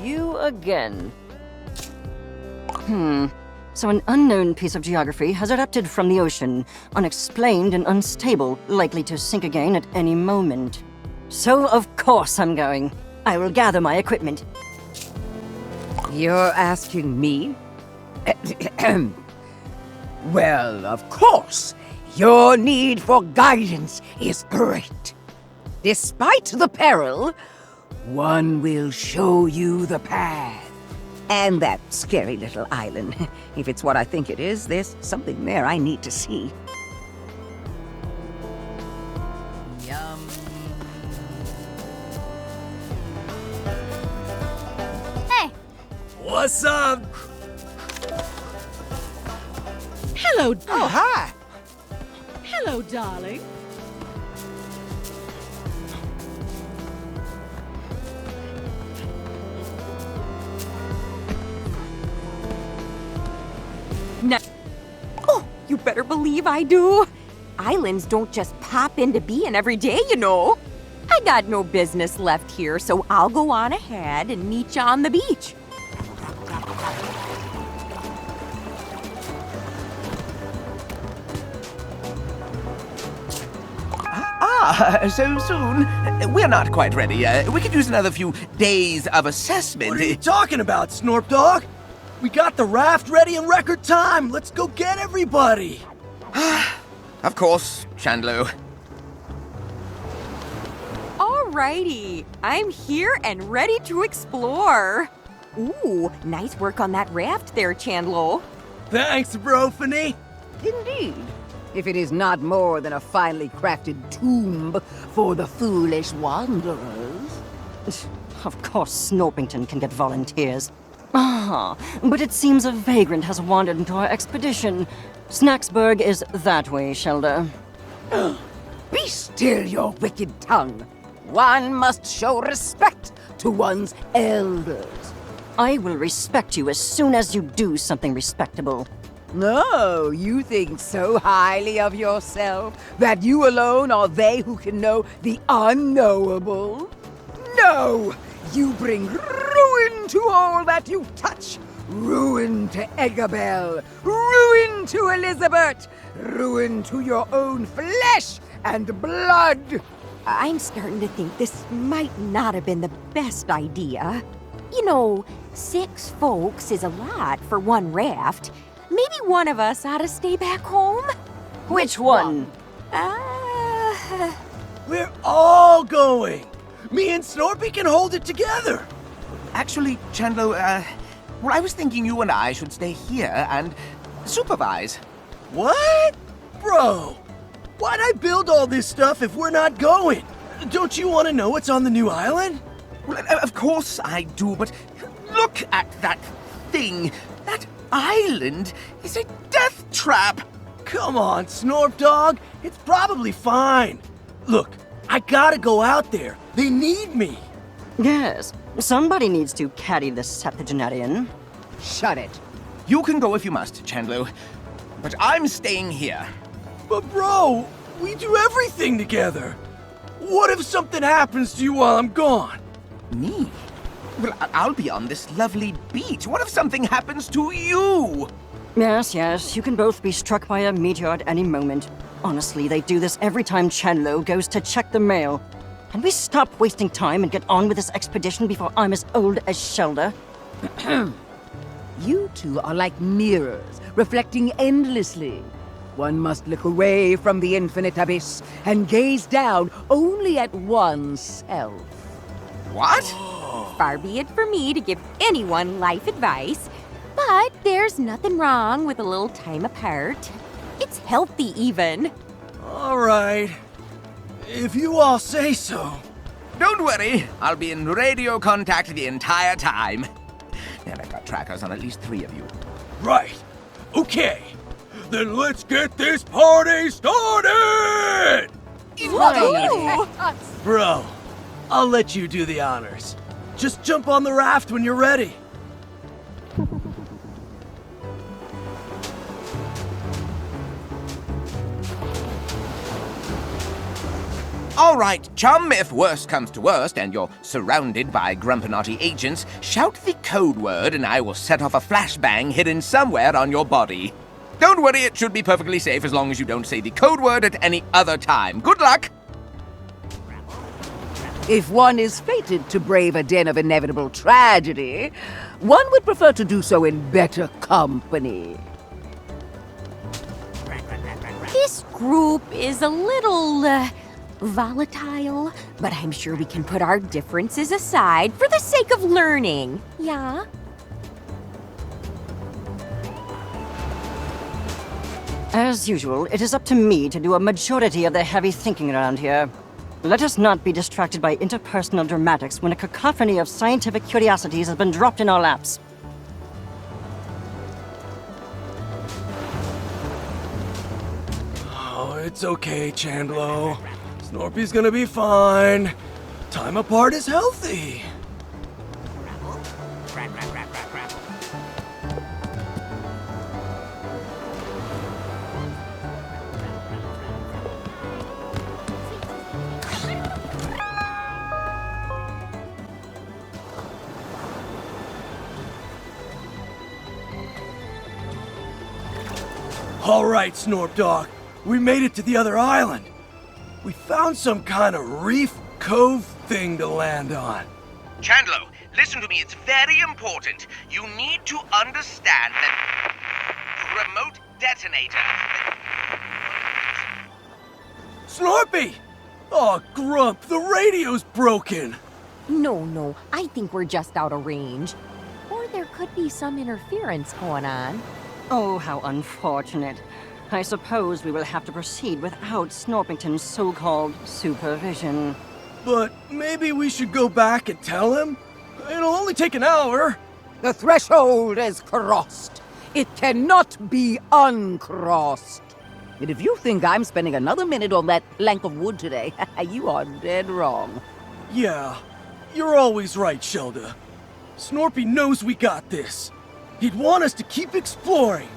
you again. So an unknown piece of geography has erupted from the ocean, unexplained and unstable, likely to sink again at any moment. So of course I'm going. I will gather my equipment. You're asking me? Well, of course. Your need for guidance is great. Despite the peril, one will show you the path. And that scary little island. If it's what I think it is, there's something there I need to see. Yum. Hey! What's up? Hello. Oh, hi. Hello, darling. No. Oh, you better believe I do. Islands don't just pop into being every day, you know. I got no business left here, so I'll go on ahead and meet you on the beach. So soon? We're not quite ready. We could use another few days of assessment. What are you talking about, Snorp Dog? We got the raft ready in record time. Let's go get everybody. Of course, Chandlo. Alrighty, I'm here and ready to explore. Ooh, nice work on that raft there, Chandlo. Thanks, Brophany. Indeed. If it is not more than a finely crafted tomb for the foolish wanderers. Of course Snorpington can get volunteers. But it seems a vagrant has wandered into our expedition. Snacksburg is that way, Shelda. Be still your wicked tongue. One must show respect to one's elders. I will respect you as soon as you do something respectable. No, you think so highly of yourself that you alone are they who can know the unknowable? No! You bring ruin to all that you touch. Ruin to Eggabell. Ruin to Elizabeth. Ruin to your own flesh and blood. I'm starting to think this might not have been the best idea. You know, 6 folks is a lot for one raft. Maybe one of us ought to stay back home? Which one? We're all going. Me and Snorpy can hold it together. Actually, Chandlo, well, I was thinking you and I should stay here and supervise. What? Bro, why'd I build all this stuff if we're not going? Don't you want to know what's on the new island? Well, of course I do, but look at that thing. That island is a death trap. Come on, Snorp Dog. It's probably fine. Look, I gotta go out there. They need me. Yes, somebody needs to carry the septuagenarian. Shut it. You can go if you must, Chandlo, but I'm staying here. But bro, we do everything together. What if something happens to you while I'm gone? Me? Well, I'll be on this lovely beach. What if something happens to you? Yes, you can both be struck by a meteor at any moment. Honestly, they do this every time Chandlo goes to check the mail. Can we stop wasting time and get on with this expedition before I'm as old as Shelda? You two are like mirrors, reflecting endlessly. One must look away from the infinite abyss and gaze down only at oneself. What? Far be it for me to give anyone life advice, but there's nothing wrong with a little time apart. It's healthy, even. All right. If you all say so. Don't worry, I'll be in radio contact the entire time. And I've got trackers on at least 3 of you. Right. Okay. Then let's get this party started! Ooh. Bro, I'll let you do the honors. Just jump on the raft when you're ready. All right, chum, if worst comes to worst and you're surrounded by Grumpinati agents, shout the code word and I will set off a flashbang hidden somewhere on your body. Don't worry, it should be perfectly safe as long as you don't say the code word at any other time. Good luck! If one is fated to brave a den of inevitable tragedy, one would prefer to do so in better company. This group is a little, volatile, but I'm sure we can put our differences aside for the sake of learning. Yeah? As usual, it is up to me to do a majority of the heavy thinking around here. Let us not be distracted by interpersonal dramatics when a cacophony of scientific curiosities has been dropped in our laps. Oh, it's okay, Chandlo. Snorpy's gonna be fine. Time apart is healthy. All right, Snorp Dog. We made it to the other island. We found some kind of reef cove thing to land on. Chandlo, listen to me, it's very important. You need to understand that remote detonator. Snorpy! Oh, Grump, the radio's broken. No, I think we're just out of range. Or there could be some interference going on. Oh, how unfortunate. I suppose we will have to proceed without Snorpington's so-called supervision. But maybe we should go back and tell him? It'll only take an hour. The threshold is crossed. It cannot be uncrossed. And if you think I'm spending another minute on that plank of wood today, you are dead wrong. Yeah, you're always right, Shelda. Snorpy knows we got this. He'd want us to keep exploring.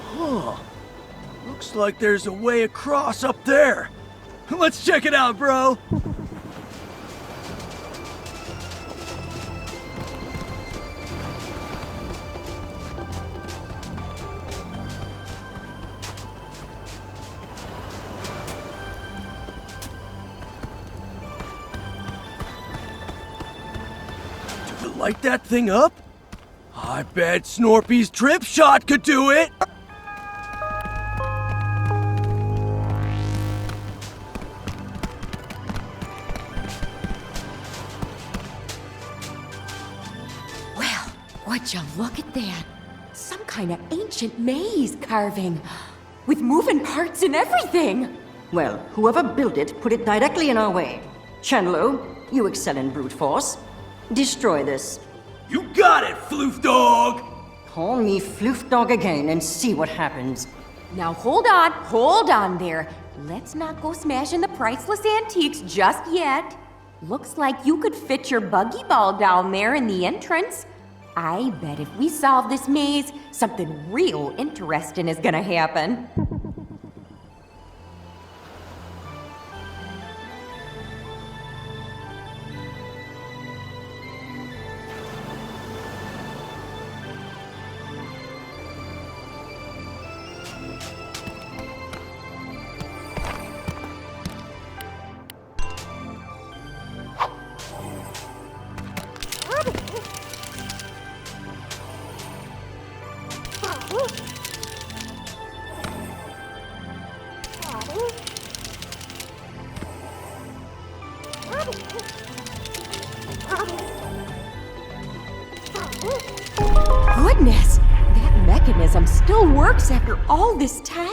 Huh. Looks like there's a way across up there. Let's check it out, bro. Do we light that thing up? I bet Snorpy's drip shot could do it! Well, would you look at that? Some kind of ancient maze carving. With moving parts and everything. Well, whoever built it put it directly in our way. Chandlo, you excel in brute force. Destroy this. You got it, Floof Dog! Call me Floof Dog again and see what happens. Now hold on there. Let's not go smashing the priceless antiques just yet. Looks like you could fit your buggy ball down there in the entrance. I bet if we solve this maze, something real interesting is gonna happen. Goodness, that mechanism still works after all this time?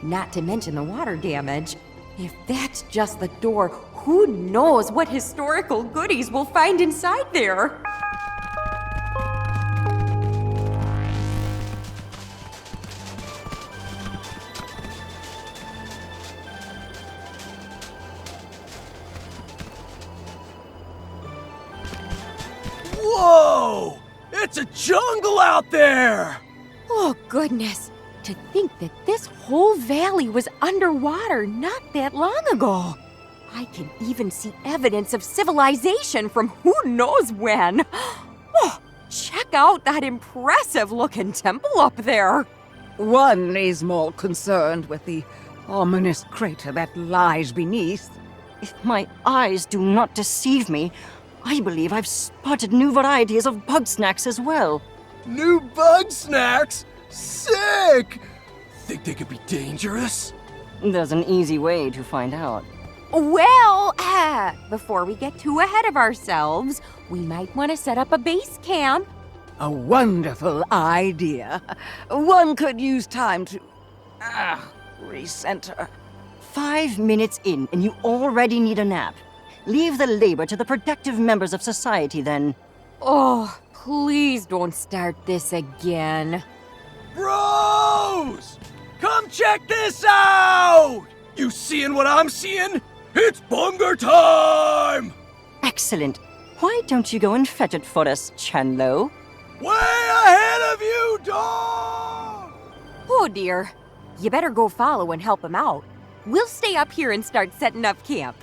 Not to mention the water damage. If that's just the door, who knows what historical goodies we'll find inside there? Whoa! It's a jungle out there! Oh, goodness. To think that this whole valley was underwater not that long ago. I can even see evidence of civilization from who knows when. Oh, check out that impressive-looking temple up there. One is more concerned with the ominous crater that lies beneath. If my eyes do not deceive me, I believe I've spotted new varieties of Bugsnax as well. New Bugsnax? Sick! Think they could be dangerous? There's an easy way to find out. Well, before we get too ahead of ourselves, we might want to set up a base camp. A wonderful idea. One could use time to recenter. 5 minutes in, and you already need a nap. Leave the labor to the productive members of society, then. Oh, please don't start this again. Bros! Come check this out! You seeing what I'm seeing? It's bunger time! Excellent. Why don't you go and fetch it for us, Chandlo? Way ahead of you, dog! Oh dear. You better go follow and help him out. We'll stay up here and start setting up camp.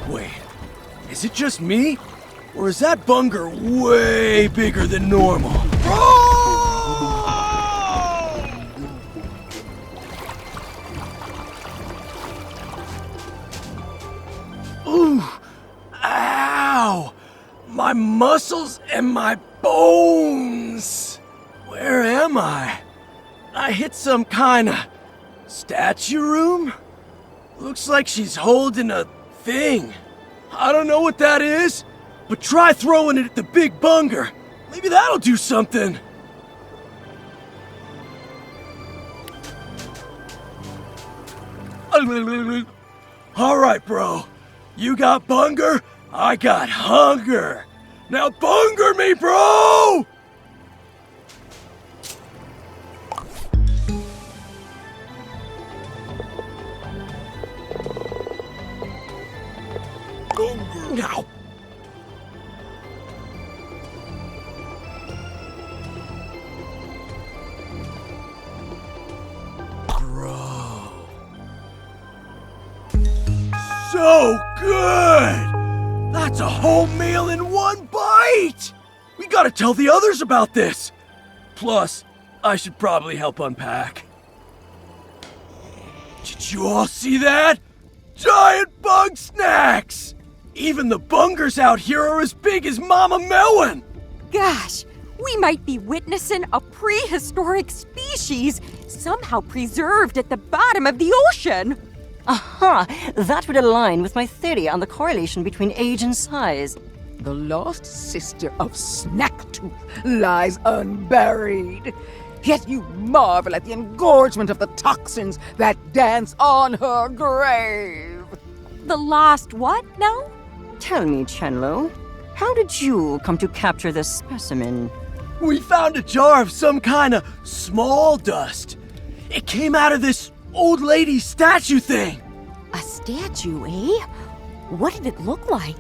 Wait, is it just me? Or is that bunger way bigger than normal? Ooh! Ow! My muscles and my bones! Where am I? I hit some kinda statue room? Looks like she's holding a thing. I don't know what that is, but try throwing it at the big bunger. Maybe that'll do something. All right, bro. You got bunger, I got hunger. Now bunger me, bro! Bunger. Now. Bro. So good! That's a whole meal in one bite! We gotta tell the others about this! Plus, I should probably help unpack. Did you all see that? Giant Bugsnax! Even the bungers out here are as big as Mama Melon! Gosh, we might be witnessing a prehistoric species somehow preserved at the bottom of the ocean. Aha! That would align with my theory on the correlation between age and size. The lost sister of Snacktooth lies unburied. Yet you marvel at the engorgement of the toxins that dance on her grave. The lost what now? Tell me, Chandlo, how did you come to capture this specimen? We found a jar of some kind of small dust. It came out of this old lady statue thing. A statue, eh? What did it look like?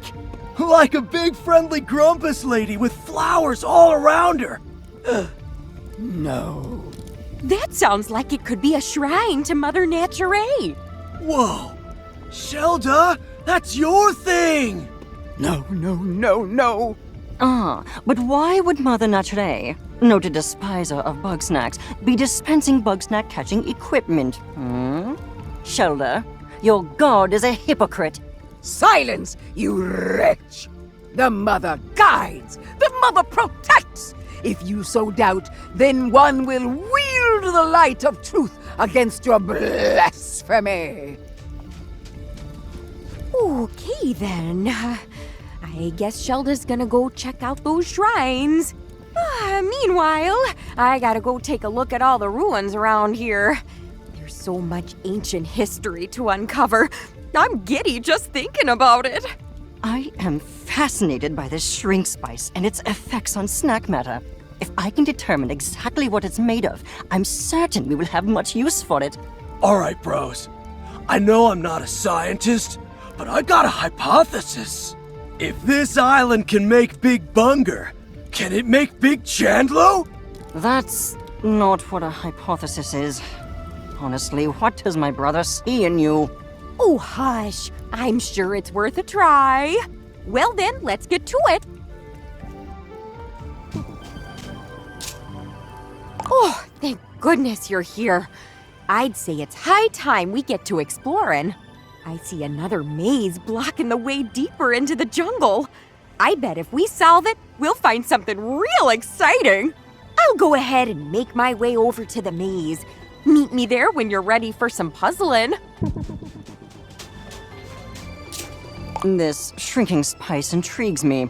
Like a big friendly grumpus lady with flowers all around her. No. That sounds like it could be a shrine to Mother Nature. Whoa. Shelda, that's your thing. No. Ah, but why would Mother Nature, noted despiser of Bugsnax, be dispensing Bugsnax catching equipment? Shelda, your god is a hypocrite. Silence, you wretch! The mother guides, the mother protects. If you so doubt, then one will wield the light of truth against your blasphemy. Okay then. I guess Shelda's gonna go check out those shrines. Meanwhile, I gotta go take a look at all the ruins around here. There's so much ancient history to uncover. I'm giddy just thinking about it. I am fascinated by this shrink spice and its effects on snack matter. If I can determine exactly what it's made of, I'm certain we will have much use for it. All right, bros. I know I'm not a scientist, but I got a hypothesis. If this island can make Big Bunger, can it make Big Chandlo? That's not what a hypothesis is. Honestly, what does my brother see in you? Oh, hush. I'm sure it's worth a try. Well then, let's get to it. Oh, thank goodness you're here. I'd say it's high time we get to exploring. I see another maze blocking the way deeper into the jungle. I bet if we solve it, we'll find something real exciting. I'll go ahead and make my way over to the maze. Meet me there when you're ready for some puzzling. This shrinking spice intrigues me.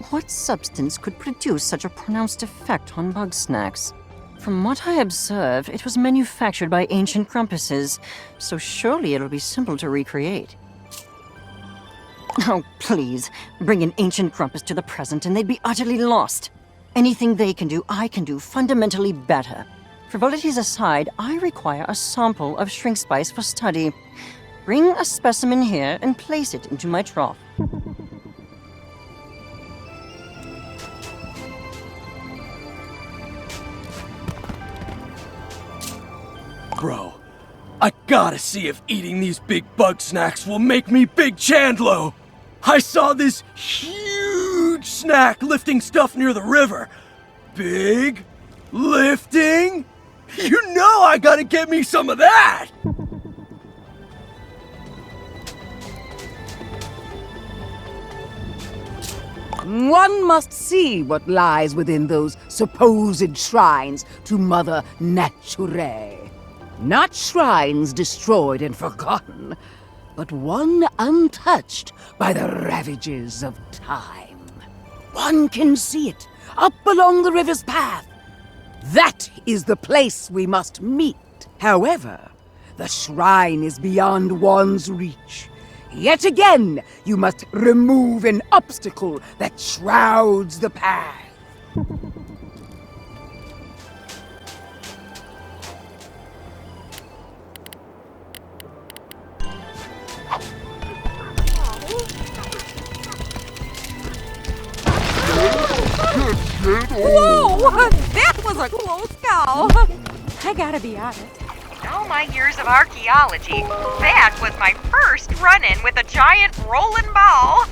What substance could produce such a pronounced effect on Bugsnax? From what I observe, it was manufactured by ancient grumpuses, so surely it'll be simple to recreate. Oh, please, bring an ancient grumpus to the present and they'd be utterly lost. Anything they can do, I can do fundamentally better. Frivolities aside, I require a sample of shrink spice for study. Bring a specimen here and place it into my trough. Bro, I gotta see if eating these big Bugsnax will make me Big Chandlo. I saw this huge snack lifting stuff near the river. Big lifting? You know I gotta get me some of that! One must see what lies within those supposed shrines to Mother Nature. Not shrines destroyed and forgotten, but one untouched by the ravages of time. One can see it up along the river's path. That is the place we must meet. However, the shrine is beyond one's reach. Yet again, you must remove an obstacle that shrouds the path. Whoa! That was a close call. I gotta be honest. In all my years of archaeology, that was my first run-in with a giant rolling ball.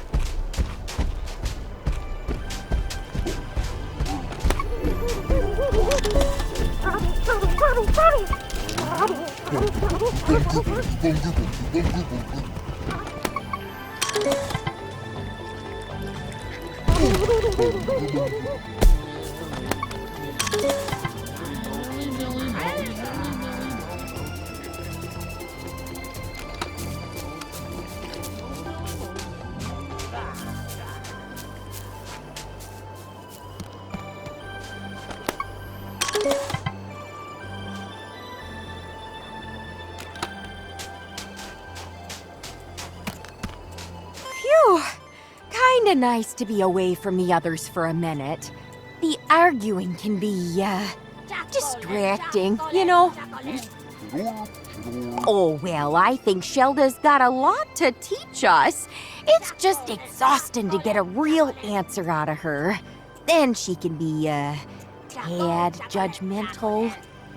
Phew. Kinda nice to be away from the others for a minute. The arguing can be, distracting, you know? Oh, well, I think Shelda's got a lot to teach us. It's just exhausting to get a real answer out of her. Then she can be, tad judgmental.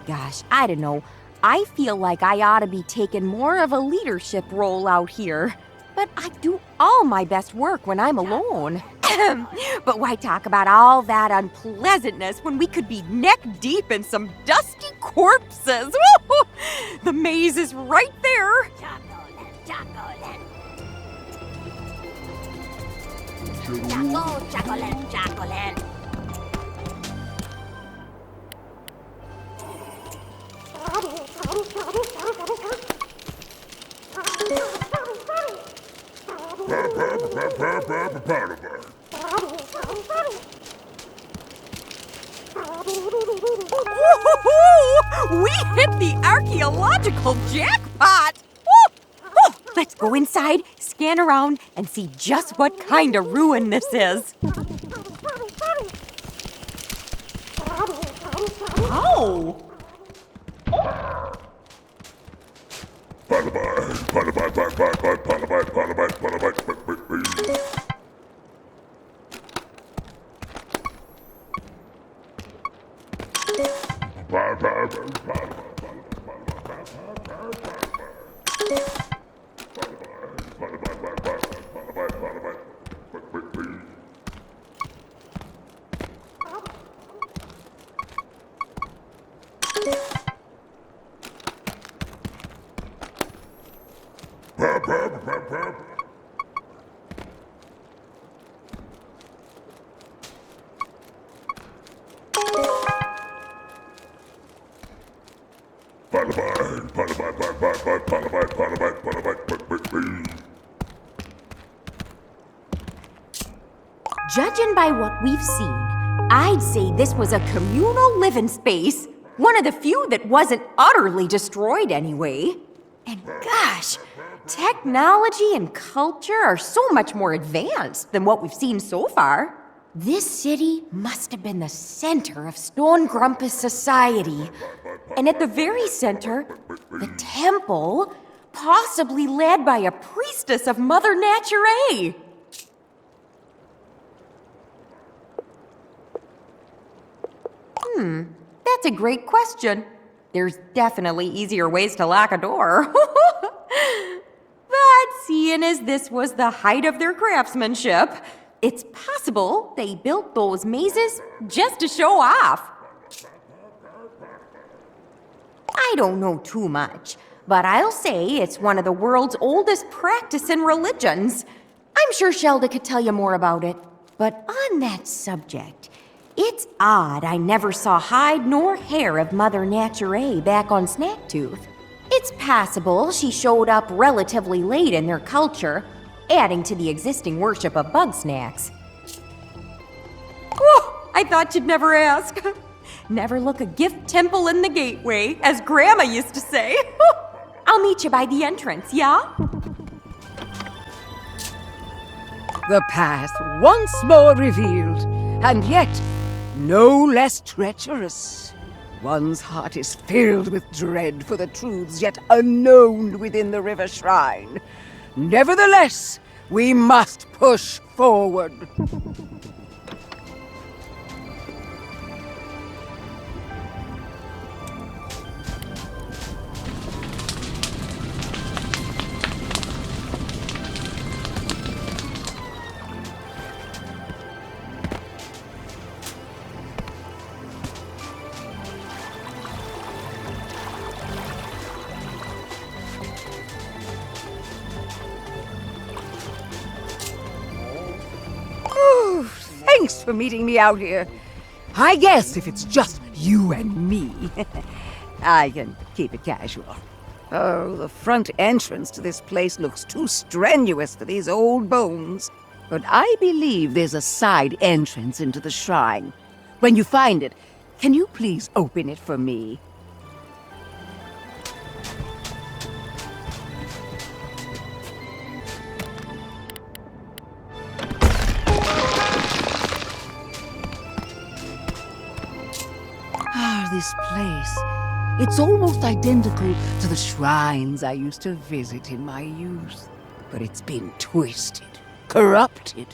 Gosh, I don't know. I feel like I ought to be taking more of a leadership role out here. But I do all my best work when I'm alone. But why talk about all that unpleasantness when we could be neck deep in some dusty corpses? The maze is right there. Woo-hoo-hoo! We hit the archaeological jackpot! Woo! Oh, let's go inside, scan around, and see just what kind of ruin this is. Oh! Judging by what we've seen, I'd say this was a communal living space. One of the few that wasn't utterly destroyed anyway. And gosh, technology and culture are so much more advanced than what we've seen so far. This city must have been the center of Stone Grumpus society. And at the very center, the temple, possibly led by a priestess of Mother Nature. That's a great question. There's definitely easier ways to lock a door. But seeing as this was the height of their craftsmanship, it's possible they built those mazes just to show off. I don't know too much, but I'll say it's one of the world's oldest practicing religions. I'm sure Shelda could tell you more about it. But on that subject, it's odd I never saw hide nor hair of Mother Nature back on Snacktooth. It's possible she showed up relatively late in their culture, adding to the existing worship of Bugsnax. Oh, I thought you'd never ask. Never look a gift temple in the gateway, as Grandma used to say. I'll meet you by the entrance, yeah? The path once more revealed, and yet no less treacherous. One's heart is filled with dread for the truths yet unknown within the river shrine. Nevertheless, we must push forward. Thanks for meeting me out here. I guess if it's just you and me, I can keep it casual. Oh, the front entrance to this place looks too strenuous for these old bones. But I believe there's a side entrance into the shrine. When you find it, can you please open it for me? This place. It's almost identical to the shrines I used to visit in my youth. But it's been twisted, corrupted.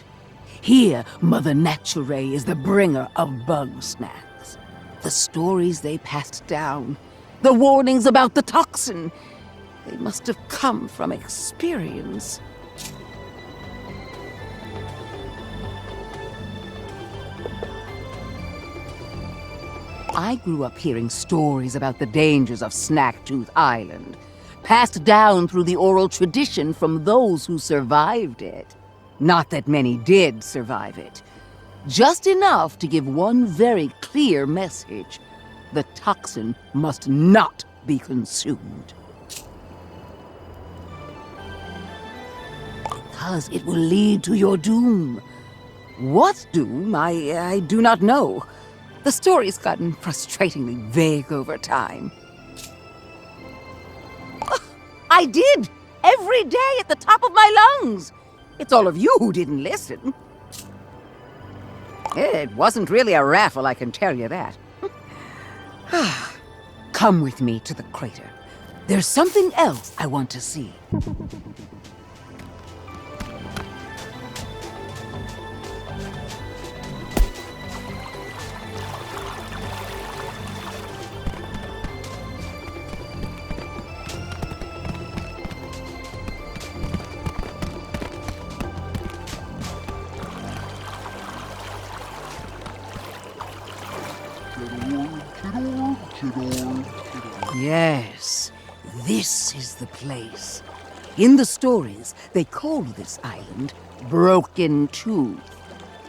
Here, Mother Nature is the bringer of Bugsnax. The stories they passed down, the warnings about the toxin, they must have come from experience. I grew up hearing stories about the dangers of Snacktooth Island, passed down through the oral tradition from those who survived it. Not that many did survive it. Just enough to give one very clear message. The toxin must not be consumed. Because it will lead to your doom. What doom, I do not know. The story's gotten frustratingly vague over time. I did! Every day at the top of my lungs! It's all of you who didn't listen. It wasn't really a raffle, I can tell you that. Come with me to the crater. There's something else I want to see. Yes, this is the place. In the stories, they call this island Broken Tooth.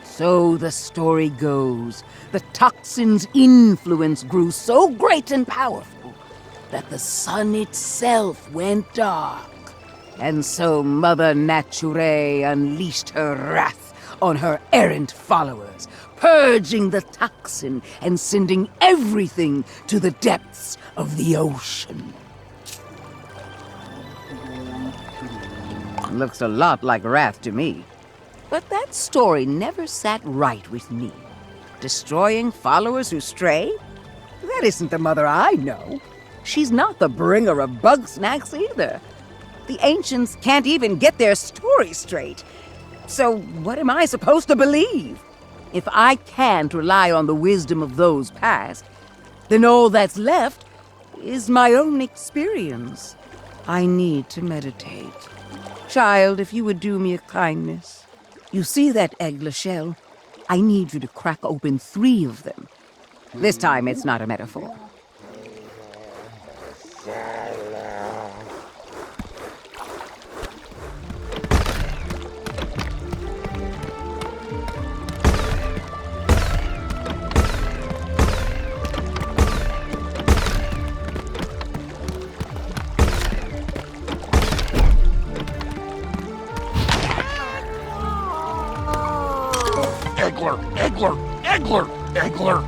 So the story goes, the toxin's influence grew so great and powerful that the sun itself went dark. And so Mother Nature unleashed her wrath on her errant followers, purging the toxin and sending everything to the depths of the ocean. Looks a lot like wrath to me. But that story never sat right with me. Destroying followers who stray? That isn't the mother I know. She's not the bringer of Bugsnax either. The ancients can't even get their story straight. So what am I supposed to believe? If I can't rely on the wisdom of those past, then all that's left is my own experience. I need to meditate. Child, if you would do me a kindness. You see that eggler shell? I need you to crack open 3 of them. This time it's not a metaphor. Eggler!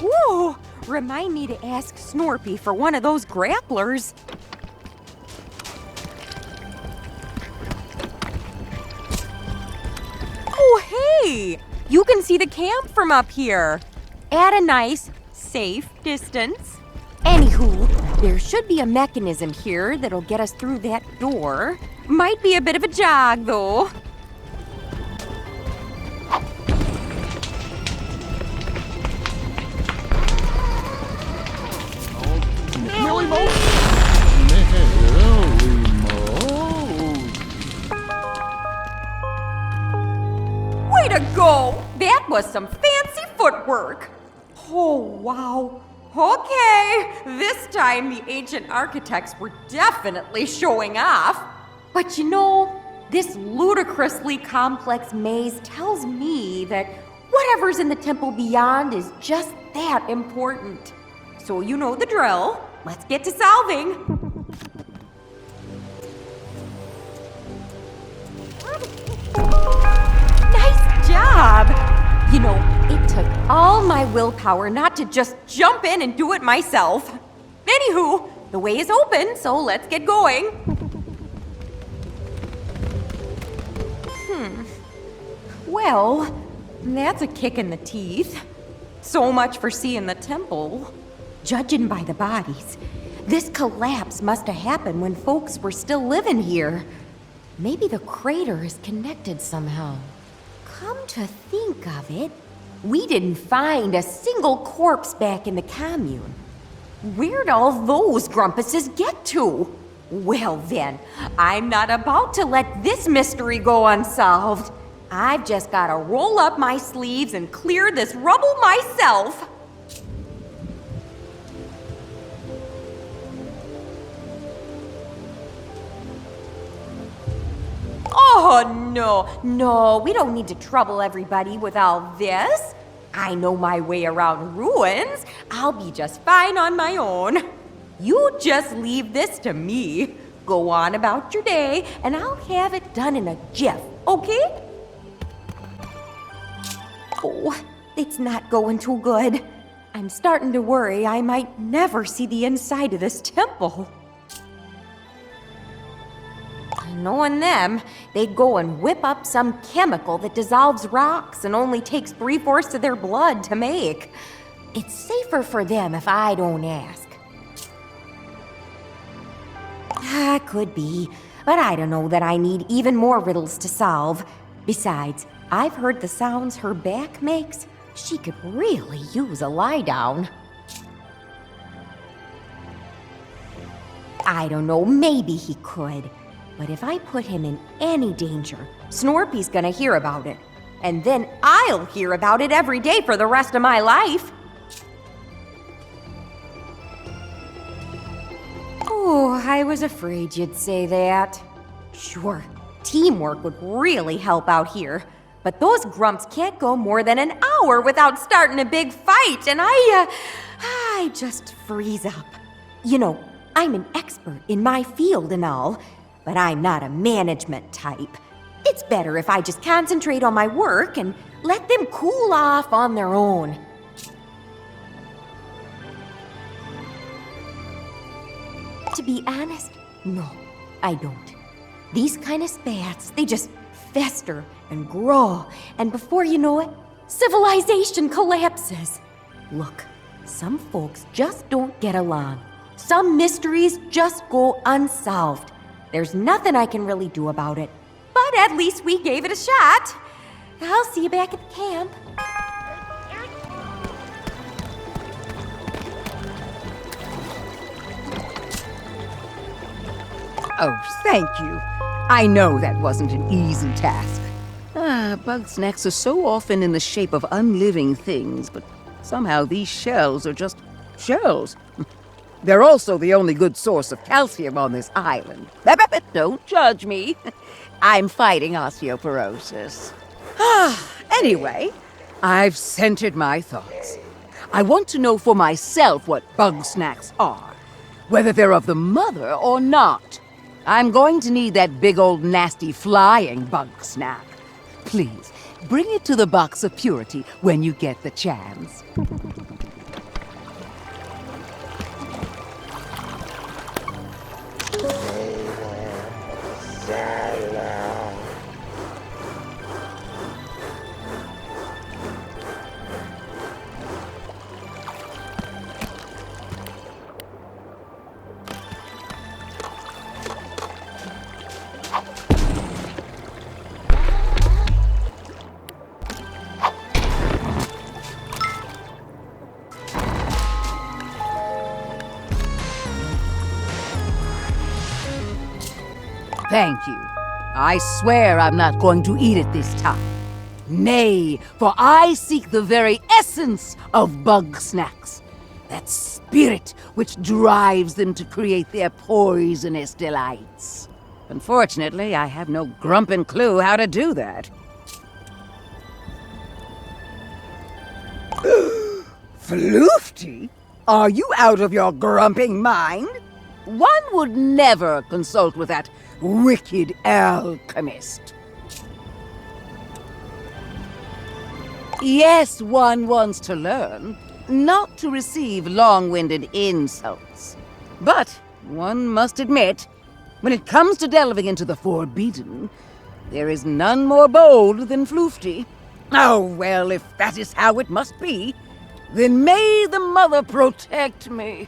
Whoa! Remind me to ask Snorpy for one of those grapplers. Oh, hey! You can see the camp from up here. At a nice, safe distance. Anywho, there should be a mechanism here that'll get us through that door. Might be a bit of a jog, though. Way to go! That was some fancy footwork. Oh, wow. Okay, this time the ancient architects were definitely showing off. But you know, this ludicrously complex maze tells me that whatever's in the temple beyond is just that important. So you know the drill. Let's get to solving. Nice job! You know, it took all my willpower not to just jump in and do it myself. Anywho, the way is open, so let's get going. Well, that's a kick in the teeth. So much for seeing the temple. Judging by the bodies, this collapse must have happened when folks were still living here. Maybe the crater is connected somehow. Come to think of it, we didn't find a single corpse back in the commune. Where'd all those grumpuses get to? Well then, I'm not about to let this mystery go unsolved. I've just gotta roll up my sleeves and clear this rubble myself. Oh, no, we don't need to trouble everybody with all this. I know my way around ruins. I'll be just fine on my own. You just leave this to me. Go on about your day, and I'll have it done in a jiff, okay? Oh, it's not going too good. I'm starting to worry I might never see the inside of this temple. Knowing them, they'd go and whip up some chemical that dissolves rocks and only takes 3/4 of their blood to make. It's safer for them if I don't ask. Could be, but I don't know that I need even more riddles to solve. Besides, I've heard the sounds her back makes. She could really use a lie down. I don't know, maybe he could. But if I put him in any danger, Snorpy's gonna hear about it. And then I'll hear about it every day for the rest of my life. Oh, I was afraid you'd say that. Sure, teamwork would really help out here. But those grumps can't go more than an hour without starting a big fight, and I just freeze up. You know, I'm an expert in my field and all, but I'm not a management type. It's better if I just concentrate on my work and let them cool off on their own. To be honest, no, I don't. These kind of spats, they just fester and grow, and before you know it, civilization collapses. Look, some folks just don't get along. Some mysteries just go unsolved. There's nothing I can really do about it, but at least we gave it a shot. I'll see you back at the camp. Oh, thank you. I know that wasn't an easy task. Bugsnax are so often in the shape of unliving things, but somehow these shells are just shells. They're also the only good source of calcium on this island. Don't judge me. I'm fighting osteoporosis. Anyway, I've centered my thoughts. I want to know for myself what Bugsnax are, whether they're of the mother or not. I'm going to need that big old nasty flying Bugsnax. Please, bring it to the box of purity when you get the chance. Thank you. I swear I'm not going to eat it this time. Nay, for I seek the very essence of Bugsnax. That spirit which drives them to create their poisonous delights. Unfortunately, I have no grumpin' clue how to do that. Floofty? Are you out of your grumping mind? One would never consult with that wicked alchemist. Yes, one wants to learn, not to receive long-winded insults. But one must admit, when it comes to delving into the forbidden, there is none more bold than Floofty. Oh, well, if that is how it must be, then may the mother protect me.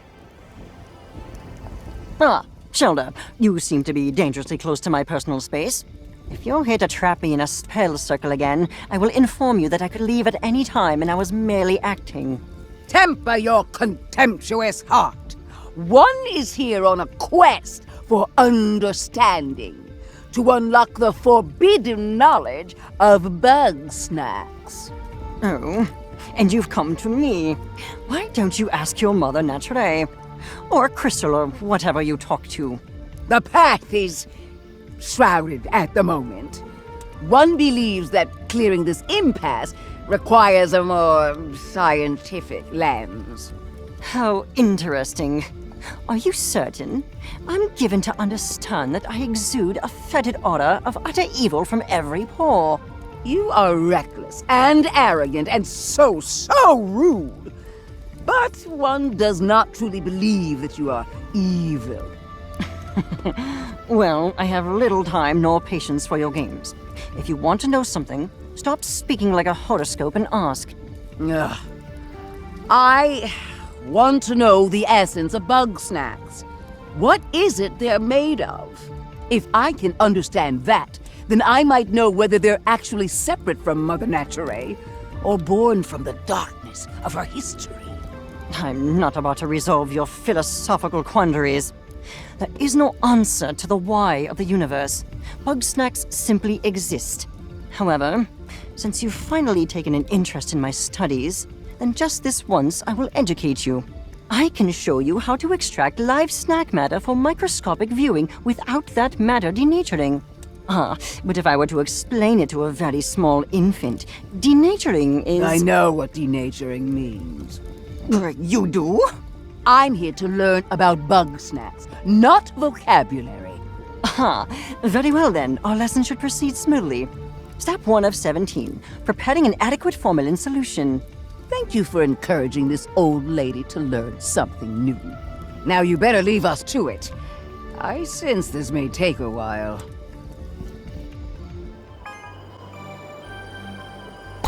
Ah, Shelda, you seem to be dangerously close to my personal space. If you're here to trap me in a spell circle again, I will inform you that I could leave at any time and I was merely acting. Temper your contemptuous heart. One is here on a quest for understanding, to unlock the forbidden knowledge of Bugsnax. Oh, and you've come to me. Why don't you ask your mother naturally? Or Crystal, or whatever you talk to. The path is shrouded at the moment. One believes that clearing this impasse requires a more scientific lens. How interesting. Are you certain? I'm given to understand that I exude a fetid aura of utter evil from every pore. You are reckless and arrogant and so rude. But one does not truly believe that you are evil. Well, I have little time nor patience for your games. If you want to know something, stop speaking like a horoscope and ask. Ugh. I want to know the essence of Bugsnax. What is it they're made of? If I can understand that, then I might know whether they're actually separate from Mother Nature or born from the darkness of her history. I'm not about to resolve your philosophical quandaries. There is no answer to the why of the universe. Bugsnax simply exist. However, since you've finally taken an interest in my studies, then just this once I will educate you. I can show you how to extract live snack matter for microscopic viewing without that matter denaturing. But if I were to explain it to a very small infant, denaturing is... I know what denaturing means. You do? I'm here to learn about Bugsnax, not vocabulary. Very well then. Our lesson should proceed smoothly. Step 1 of 17. Preparing an adequate formalin solution. Thank you for encouraging this old lady to learn something new. Now you better leave us to it. I sense this may take a while.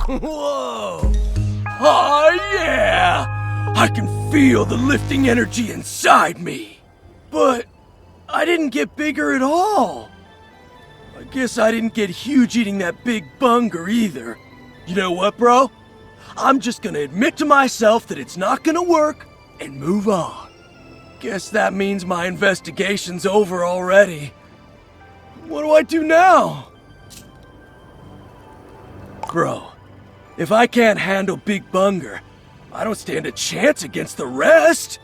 Whoa! Oh, yeah! I can feel the lifting energy inside me. But I didn't get bigger at all. I guess I didn't get huge eating that big bunger either. You know what, bro? I'm just gonna admit to myself that it's not gonna work and move on. Guess that means my investigation's over already. What do I do now? Bro, if I can't handle Big Bunger, I don't stand a chance against the rest.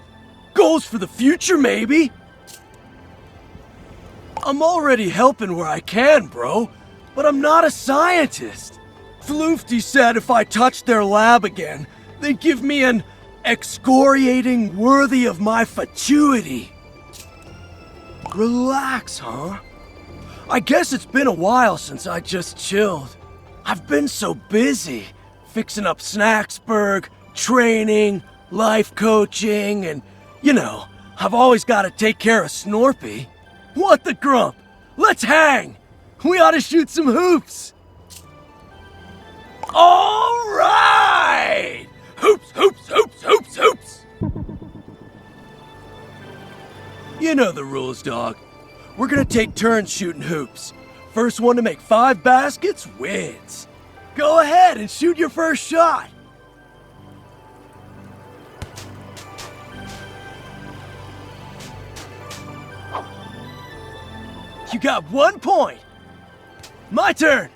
Goals for the future, maybe. I'm already helping where I can, bro, but I'm not a scientist. Floofty said if I touched their lab again, they'd give me an excoriating worthy of my fatuity. Relax, huh? I guess it's been a while since I just chilled. I've been so busy, fixing up Snacksburg, training, life coaching, and, you know, I've always got to take care of Snorpy. What the grump? Let's hang! We ought to shoot some hoops! All right! Hoops, hoops, hoops, hoops, hoops! You know the rules, dog. We're gonna take turns shooting hoops. First one to make 5 baskets wins. Go ahead and shoot your first shot. You got 1 point. My turn.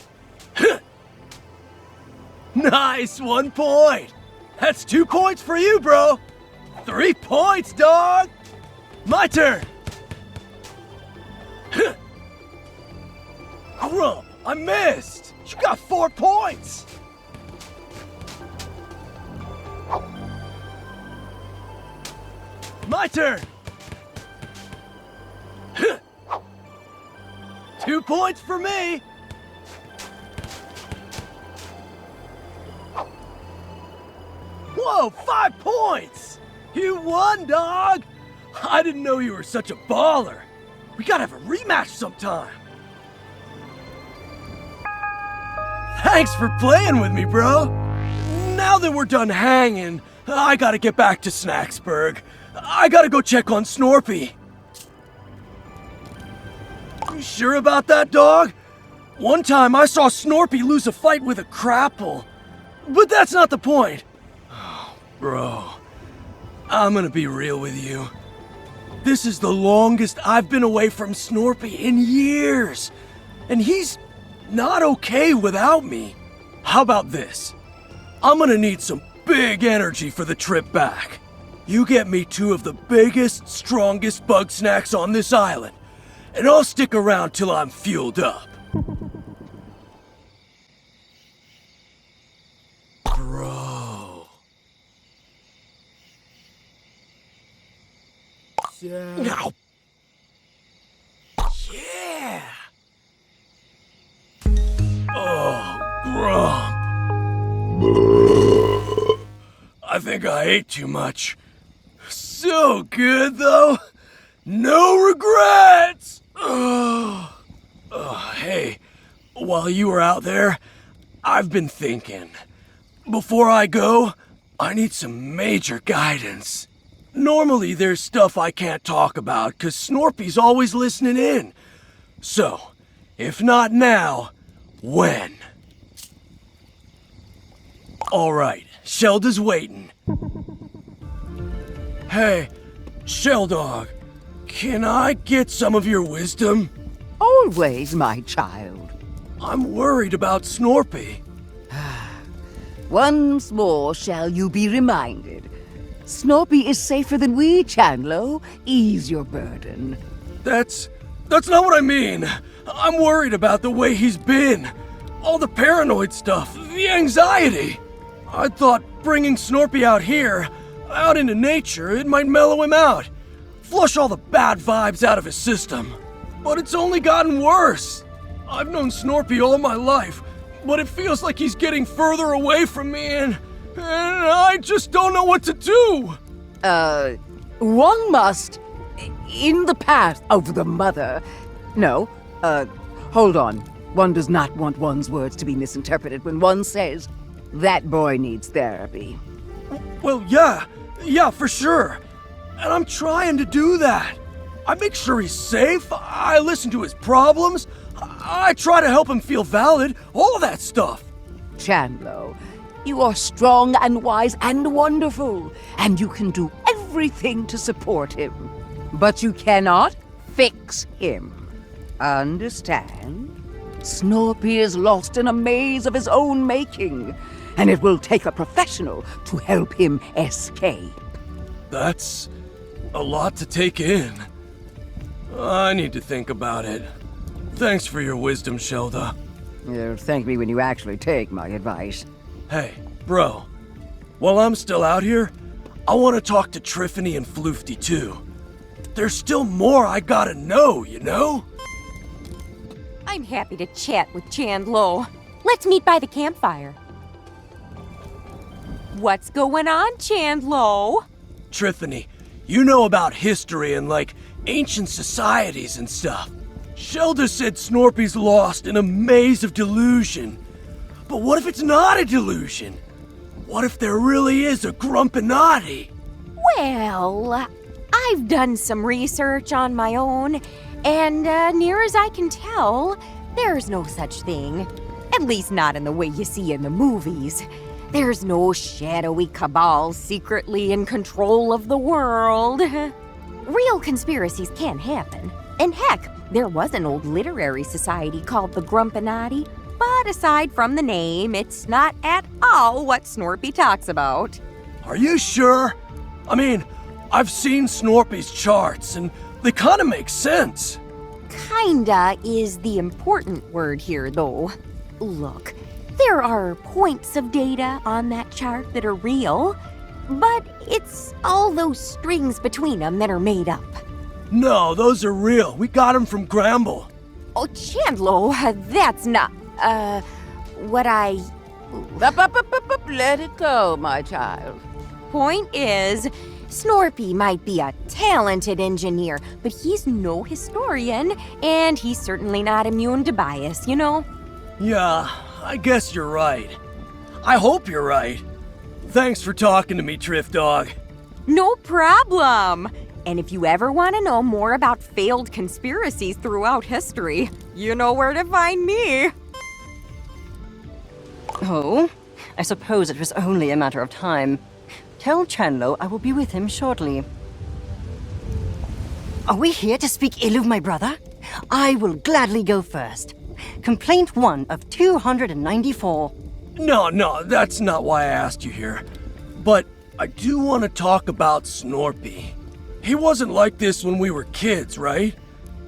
Nice, 1 point. That's 2 points for you, bro. 3 points, dog. My turn. Grump, I missed. You got 4 points. My turn. 2 points for me. Whoa, 5 points. You won, dog. I didn't know you were such a baller. We gotta have a rematch sometime. Thanks for playing with me, bro. Now that we're done hanging, I gotta get back to Snacksburg. I gotta go check on Snorpy. You sure about that, dog? One time I saw Snorpy lose a fight with a crapple. But that's not the point. Oh, bro, I'm gonna be real with you. This is the longest I've been away from Snorpy in years. And he's not okay without me. How about this? I'm gonna need some big energy for the trip back. You get me 2 of the biggest, strongest Bugsnax on this island, and I'll stick around till I'm fueled up. Bro. Yeah. Yeah. Oh, Grump. I think I ate too much. So good, though. No regrets. Hey, while you were out there, I've been thinking. Before I go, I need some major guidance. Normally, there's stuff I can't talk about, 'cause Snorpy's always listening in. So, if not now, when? Alright, Shelda's waiting. Hey, Sheldog, Can I get some of your wisdom? Always, my child. I'm worried about Snorpy. Once more shall you be reminded. Snorpy is safer than we, Chandlo. Ease your burden. That's not what I mean. I'm worried about the way he's been. All the paranoid stuff, the anxiety. I thought bringing Snorpy out here, out into nature, it might mellow him out. Flush all the bad vibes out of his system. But it's only gotten worse. I've known Snorpy all my life, but it feels like he's getting further away from me and I just don't know what to do. One must, in the path of the mother. No, hold on. One does not want one's words to be misinterpreted when one says, that boy needs therapy. Well, yeah, for sure. And I'm trying to do that. I make sure he's safe, I listen to his problems, I try to help him feel valid, all of that stuff. Chandlo, you are strong and wise and wonderful, and you can do everything to support him. But you cannot fix him. Understand? Snorpy is lost in a maze of his own making, and it will take a professional to help him escape. That's a lot to take in. I need to think about it. Thanks for your wisdom, Shelda. You'll thank me when you actually take my advice. Hey, bro. While I'm still out here, I want to talk to Triffany and Floofty too. There's still more I gotta know, you know? I'm happy to chat with Chandlo. Let's meet by the campfire. What's going on, Chandlo? Triffany, you know about history and, like, ancient societies and stuff. Shelda said Snorpy's lost in a maze of delusion. But what if it's not a delusion? What if there really is a Grumpinati? Well, I've done some research on my own, and near as I can tell, there's no such thing. At least not in the way you see in the movies. There's no shadowy cabal secretly in control of the world. Real conspiracies can happen. And heck, there was an old literary society called the Grumpinati, but aside from the name, it's not at all what Snorpy talks about. Are you sure? I mean, I've seen Snorpy's charts, and they kind of make sense. Kinda is the important word here, though. Look, there are points of data on that chart that are real, but it's all those strings between them that are made up. No, those are real. We got them from Gramble. Oh, Chandlo, that's not, what I... Let it go, my child. Point is, Snorpy might be a talented engineer, but he's no historian, and he's certainly not immune to bias, you know? Yeah, I guess you're right. I hope you're right. Thanks for talking to me, Triff Dog. No problem! And if you ever want to know more about failed conspiracies throughout history, you know where to find me. Oh, I suppose it was only a matter of time. Tell Chandlo I will be with him shortly. Are we here to speak ill of my brother? I will gladly go first. Complaint 1 of 294. No, that's not why I asked you here. But I do want to talk about Snorpy. He wasn't like this when we were kids, right?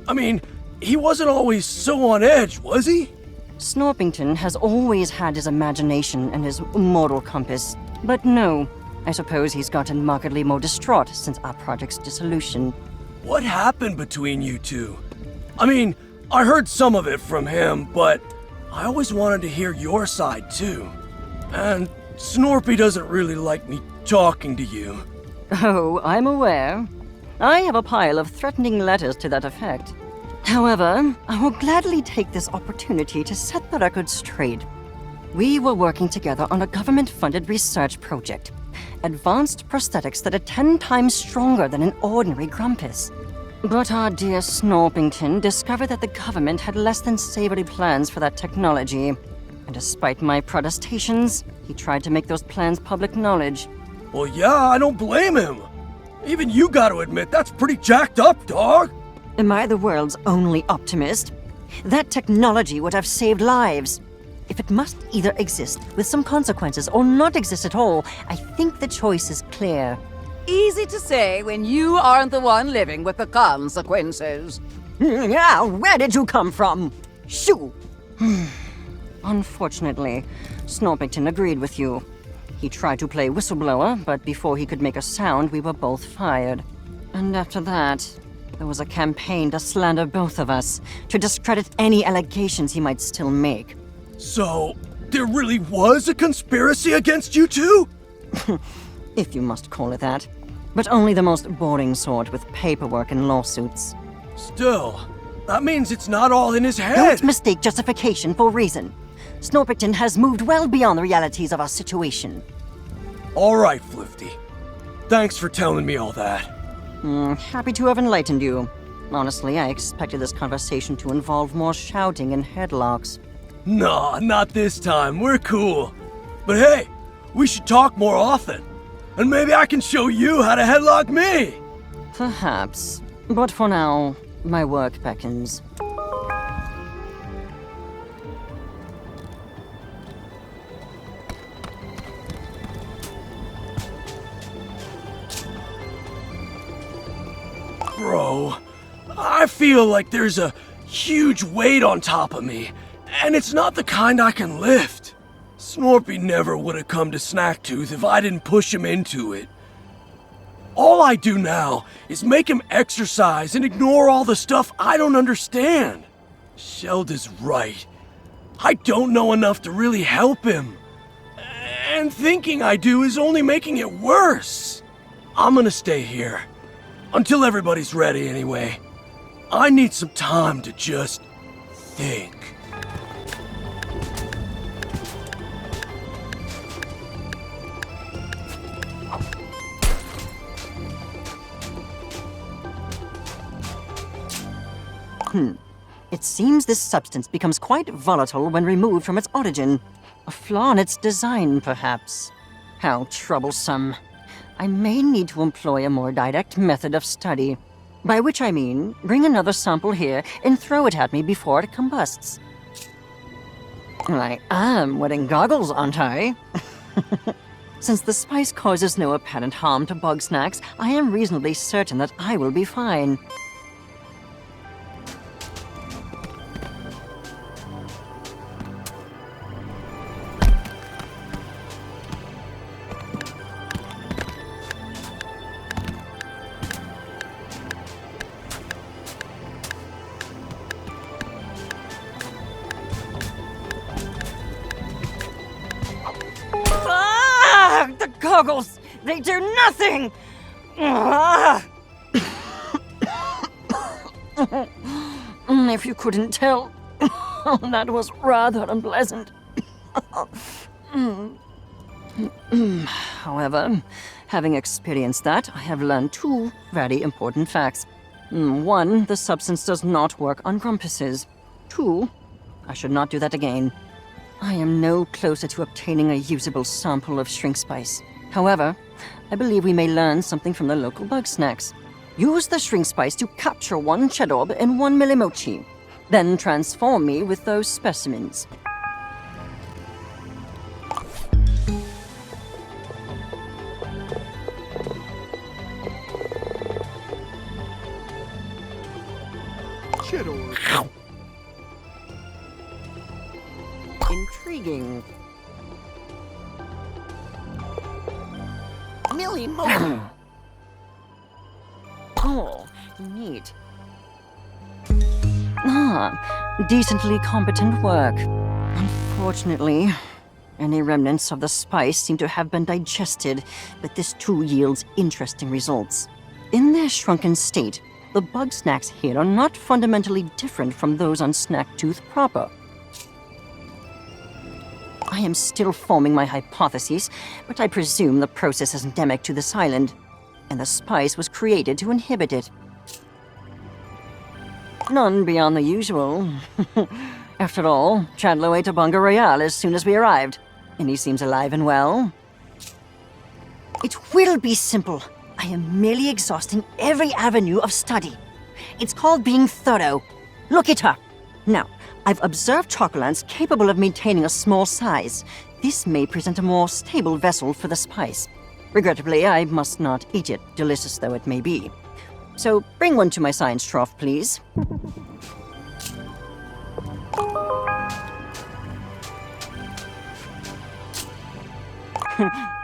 I mean, he wasn't always so on edge, was he? Snorpington has always had his imagination and his moral compass. But no, I suppose he's gotten markedly more distraught since our project's dissolution. What happened between you two? I mean, I heard some of it from him, but I always wanted to hear your side too. And Snorpy doesn't really like me talking to you. Oh, I'm aware. I have a pile of threatening letters to that effect. However, I will gladly take this opportunity to set the record straight. We were working together on a government-funded research project. Advanced prosthetics that are 10 times stronger than an ordinary Grumpus. But our dear Snorpington discovered that the government had less than savory plans for that technology. And despite my protestations, he tried to make those plans public knowledge. Well, yeah, I don't blame him. Even you gotta admit that's pretty jacked up, dog. Am I the world's only optimist? That technology would have saved lives. If it must either exist with some consequences or not exist at all, I think the choice is clear. Easy to say when you aren't the one living with the consequences. Yeah, where did you come from? Shoo! Unfortunately, Snorpington agreed with you. He tried to play whistleblower, but before he could make a sound, we were both fired. And after that, there was a campaign to slander both of us, to discredit any allegations he might still make. So, there really was a conspiracy against you two? If you must call it that. But only the most boring sort with paperwork and lawsuits. Still, that means it's not all in his head. Don't mistake justification for reason. Snorpington has moved well beyond the realities of our situation. All right, Flifty. Thanks for telling me all that. Happy to have enlightened you. Honestly, I expected this conversation to involve more shouting and headlocks. Nah, not this time. We're cool. But hey, we should talk more often. And maybe I can show you how to headlock me. Perhaps. But for now, my work beckons. Bro, I feel like there's a huge weight on top of me, and it's not the kind I can lift. Snorpy never would have come to Snacktooth if I didn't push him into it. All I do now is make him exercise and ignore all the stuff I don't understand. Shelda's right. I don't know enough to really help him. And thinking I do is only making it worse. I'm gonna stay here. Until everybody's ready, anyway. I need some time to just think. It seems this substance becomes quite volatile when removed from its origin. A flaw in its design, perhaps. How troublesome. I may need to employ a more direct method of study. By which I mean, bring another sample here and throw it at me before it combusts. I am wearing goggles, aren't I? Since the spice causes no apparent harm to Bugsnax, I am reasonably certain that I will be fine. The goggles! They do nothing! If you couldn't tell, that was rather unpleasant. However, having experienced that, I have learned two very important facts. One, the substance does not work on grumpuses. Two, I should not do that again. I am no closer to obtaining a usable sample of shrink spice. However, I believe we may learn something from the local Bugsnax. Use the shrink spice to capture one Chedorb and one Millimochi. Then transform me with those specimens. Intriguing. Oh, neat. Decently competent work. Unfortunately, any remnants of the spice seem to have been digested, but this too yields interesting results. In their shrunken state, the Bugsnax here are not fundamentally different from those on Snacktooth proper. I am still forming my hypotheses, but I presume the process is endemic to this island, and the spice was created to inhibit it. None beyond the usual. After all, Chandler ate a Bunga Royale as soon as we arrived, and he seems alive and well. It will be simple. I am merely exhausting every avenue of study. It's called being thorough. Look it up. Now, I've observed chocolants capable of maintaining a small size. This may present a more stable vessel for the spice. Regrettably, I must not eat it, delicious though it may be. So bring one to my science trough, please.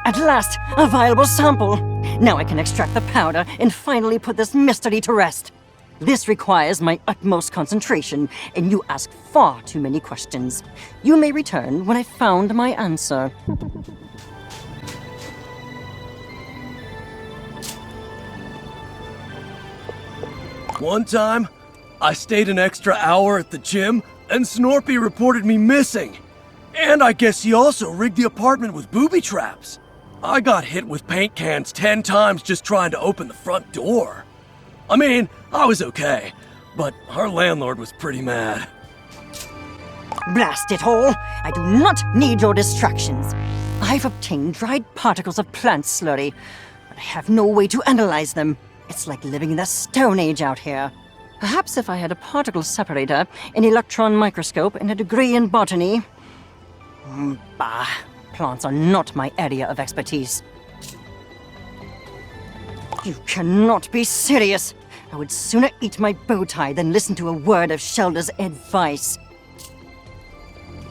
At last, a viable sample! Now I can extract the powder and finally put this mystery to rest. This requires my utmost concentration, and you ask far too many questions. You may return when I've found my answer. One time, I stayed an extra hour at the gym, and Snorpy reported me missing. And I guess he also rigged the apartment with booby traps. I got hit with paint cans 10 times just trying to open the front door. I mean, I was okay, but our landlord was pretty mad. Blast it all! I do not need your distractions. I've obtained dried particles of plant slurry, but I have no way to analyze them. It's like living in the Stone Age out here. Perhaps if I had a particle separator, an electron microscope, and a degree in botany. Bah, plants are not my area of expertise. You cannot be serious. I would sooner eat my bow tie than listen to a word of Shelda's advice.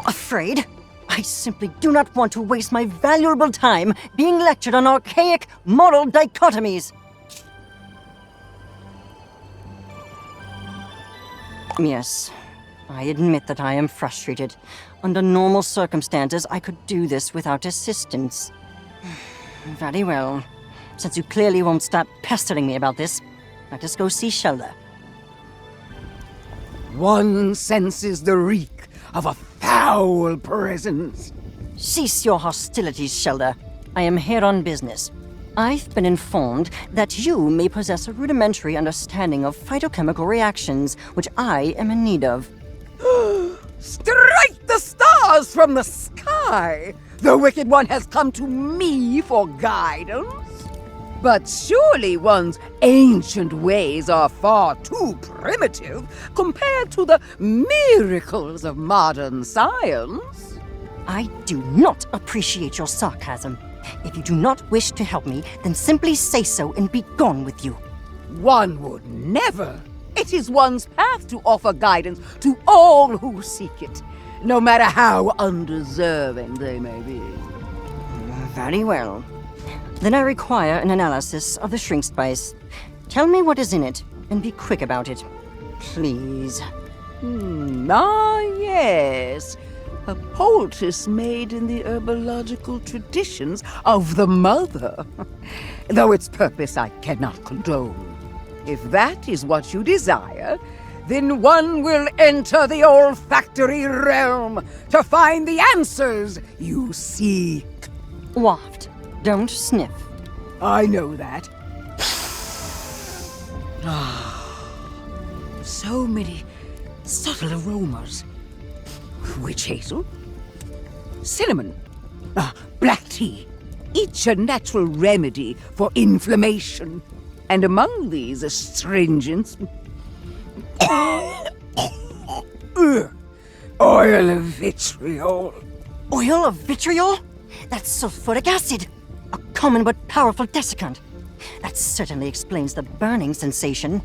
Afraid? I simply do not want to waste my valuable time being lectured on archaic moral dichotomies. Yes, I admit that I am frustrated. Under normal circumstances, I could do this without assistance. Very well. Since you clearly won't stop pestering me about this, let us go see Shelda. One senses the reek of a foul presence. Cease your hostilities, Shelda. I am here on business. I've been informed that you may possess a rudimentary understanding of phytochemical reactions, which I am in need of. Strike the stars from the sky! The Wicked One has come to me for guidance. But surely one's ancient ways are far too primitive compared to the miracles of modern science. I do not appreciate your sarcasm. If you do not wish to help me, then simply say so and be gone with you. One would never. It is one's path to offer guidance to all who seek it, no matter how undeserving they may be. Very well. Then I require an analysis of the shrink spice. Tell me what is in it, and be quick about it. Please. Yes. A poultice made in the herbological traditions of the mother. Though its purpose I cannot condone. If that is what you desire, then one will enter the olfactory realm to find the answers you seek. Waft. Don't sniff. I know that. So many subtle aromas. Witch hazel, cinnamon, black tea, each a natural remedy for inflammation. And among these astringents, oil of vitriol. Oil of vitriol? That's sulfuric acid. A common but powerful desiccant. That certainly explains the burning sensation.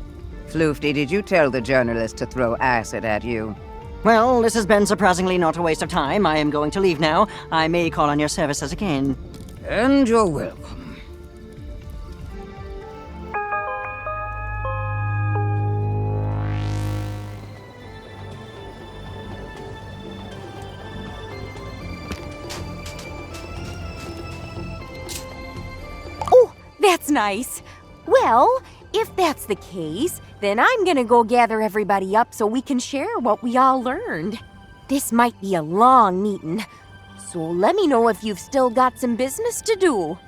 Floofty, did you tell the journalist to throw acid at you? Well, this has been surprisingly not a waste of time. I am going to leave now. I may call on your services again. And you're welcome. Oh, that's nice. Well, if that's the case, then I'm gonna go gather everybody up so we can share what we all learned. This might be a long meeting, so let me know if you've still got some business to do.